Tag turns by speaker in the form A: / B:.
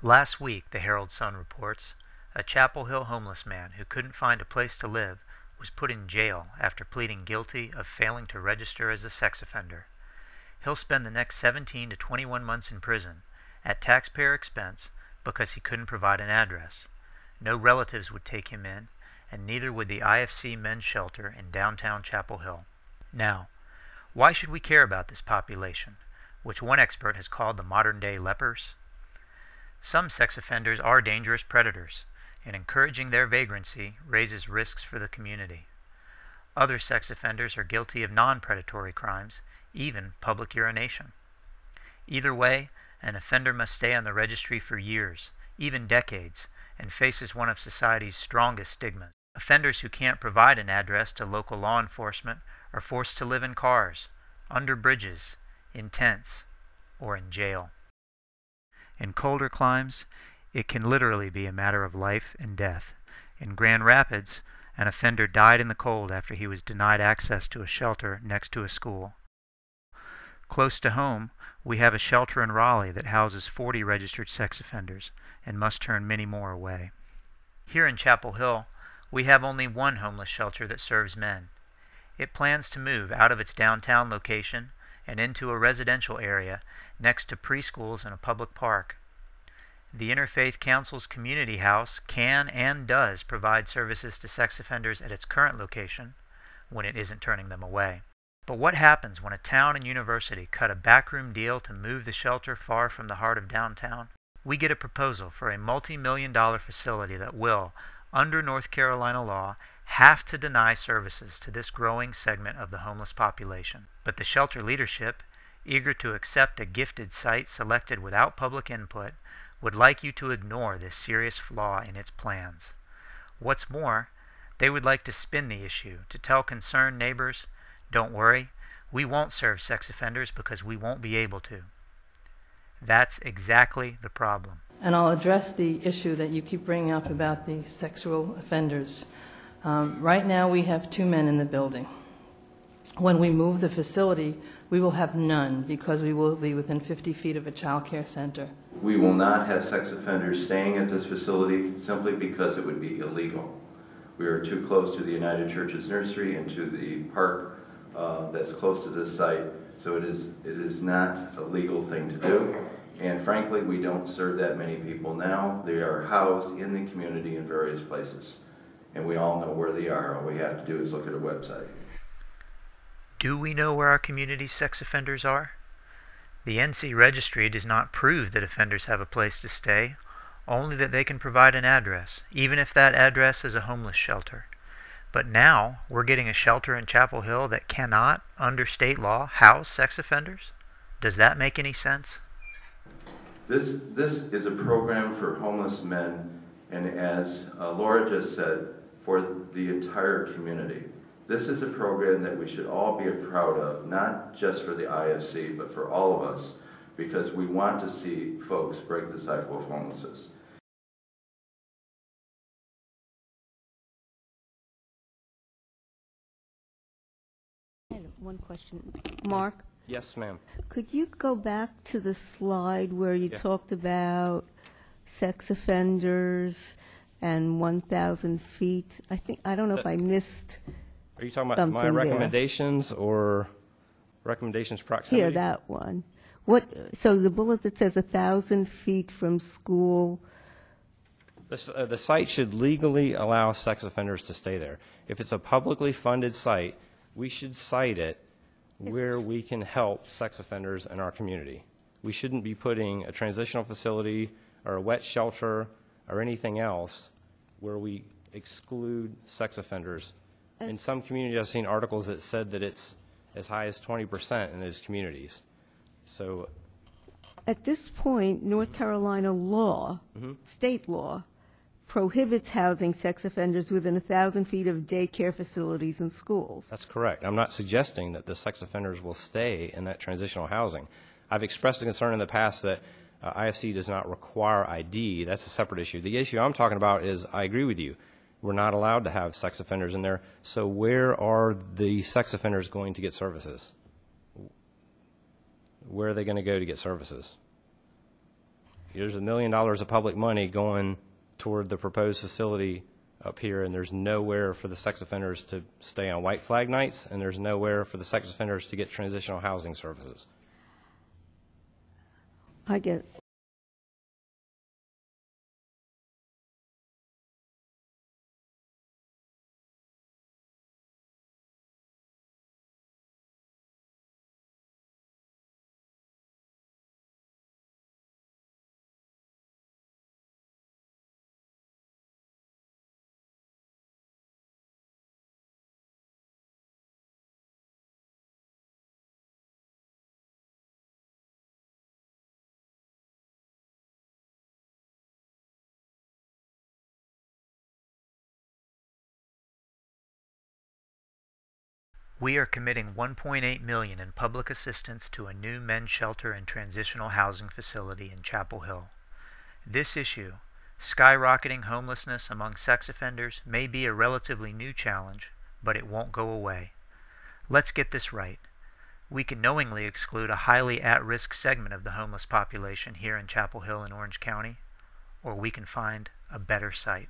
A: Last week, the Herald Sun reports, a Chapel Hill homeless man who couldn't find a place to live was put in jail after pleading guilty of failing to register as a sex offender. He'll spend the next 17 to 21 months in prison at taxpayer expense because he couldn't provide an address. No relatives would take him in, and neither would the IFC men's shelter in downtown Chapel Hill. Now, why should we care about this population, which one expert has called the modern-day lepers? Some sex offenders are dangerous predators, and encouraging their vagrancy raises risks for the community. Other sex offenders are guilty of non-predatory crimes, even public urination. Either way, an offender must stay on the registry for years, even decades, and faces one of society's strongest stigmas. Offenders who can't provide an address to local law enforcement are forced to live in cars, under bridges, in tents, or in jail. In colder climes, it can literally be a matter of life and death. In Grand Rapids, an offender died in the cold after he was denied access to a shelter next to a school. Close to home, we have a shelter in Raleigh that houses 40 registered sex offenders and must turn many more away. Here in Chapel Hill, we have only one homeless shelter that serves men. It plans to move out of its downtown location and into a residential area next to preschools and a public park. The Interfaith Council's community house can and does provide services to sex offenders at its current location when it isn't turning them away. But what happens when a town and university cut a backroom deal to move the shelter far from the heart of downtown? We get a proposal for a multi-million-dollar facility that will, under North Carolina law, have to deny services to this growing segment of the homeless population. But the shelter leadership, eager to accept a gifted site selected without public input, would like you to ignore this serious flaw in its plans. What's more, they would like to spin the issue to tell concerned neighbors, "Don't worry, we won't serve sex offenders because we won't be able to." That's exactly the problem.
B: And I'll address the issue that you keep bringing up about the sexual offenders. Right now, we have 2 men in the building. When we move the facility, we will have none because we will be within 50 feet of a child care center.
C: We will not have sex offenders staying at this facility simply because it would be illegal. We are too close to the United Church's nursery and to the park that's close to this site, so it is not a legal thing to do. And frankly, we don't serve that many people now. They are housed in the community in various places, and we all know where they are. All we have to do is look at a website.
A: Do we know where our community's sex offenders are? The NC Registry does not prove that offenders have a place to stay, only that they can provide an address, even if that address is a homeless shelter. But now we're getting a shelter in Chapel Hill that cannot, under state law, house sex offenders? Does that make any sense?
C: This is a program for homeless men, and as Laura just said, for the entire community. This is a program that we should all be proud of, not just for the IFC, but for all of us, because we want to see folks break the cycle of homelessness.
D: I have one question. Mark?
E: Yes, ma'am.
D: Could you go back to the slide where you talked about sex offenders and 1,000 feet? I don't know if I missed.
E: Are you talking about my recommendations or recommendations proximity?
D: Here, that one. So the bullet that says 1,000 feet from school.
E: The site should legally allow sex offenders to stay there. If it's a publicly funded site, we should cite it where we can help sex offenders in our community. We shouldn't be putting a transitional facility or a wet shelter or anything else where we exclude sex offenders. In some communities, I've seen articles that said that it's as high as 20% in those communities. So,
D: at this point, North Carolina law, state law, prohibits housing sex offenders within 1,000 feet of daycare facilities and schools.
E: That's correct. I'm not suggesting that the sex offenders will stay in that transitional housing. I've expressed a concern in the past that IFC does not require ID. That's a separate issue. The issue I'm talking about is, I agree with you, we're not allowed to have sex offenders in there. So where are the sex offenders going to get services? Where are they going to go to get services? there's $1 million of public money going toward the proposed facility up here, and there's nowhere for the sex offenders to stay on white flag nights, and there's nowhere for the sex offenders to get transitional housing services.
D: I get,
A: We are committing $1.8 million in public assistance to a new men's shelter and transitional housing facility in Chapel Hill. This issue, skyrocketing homelessness among sex offenders, may be a relatively new challenge, but it won't go away. Let's get this right. We can knowingly exclude a highly at-risk segment of the homeless population here in Chapel Hill and Orange County, or we can find a better site.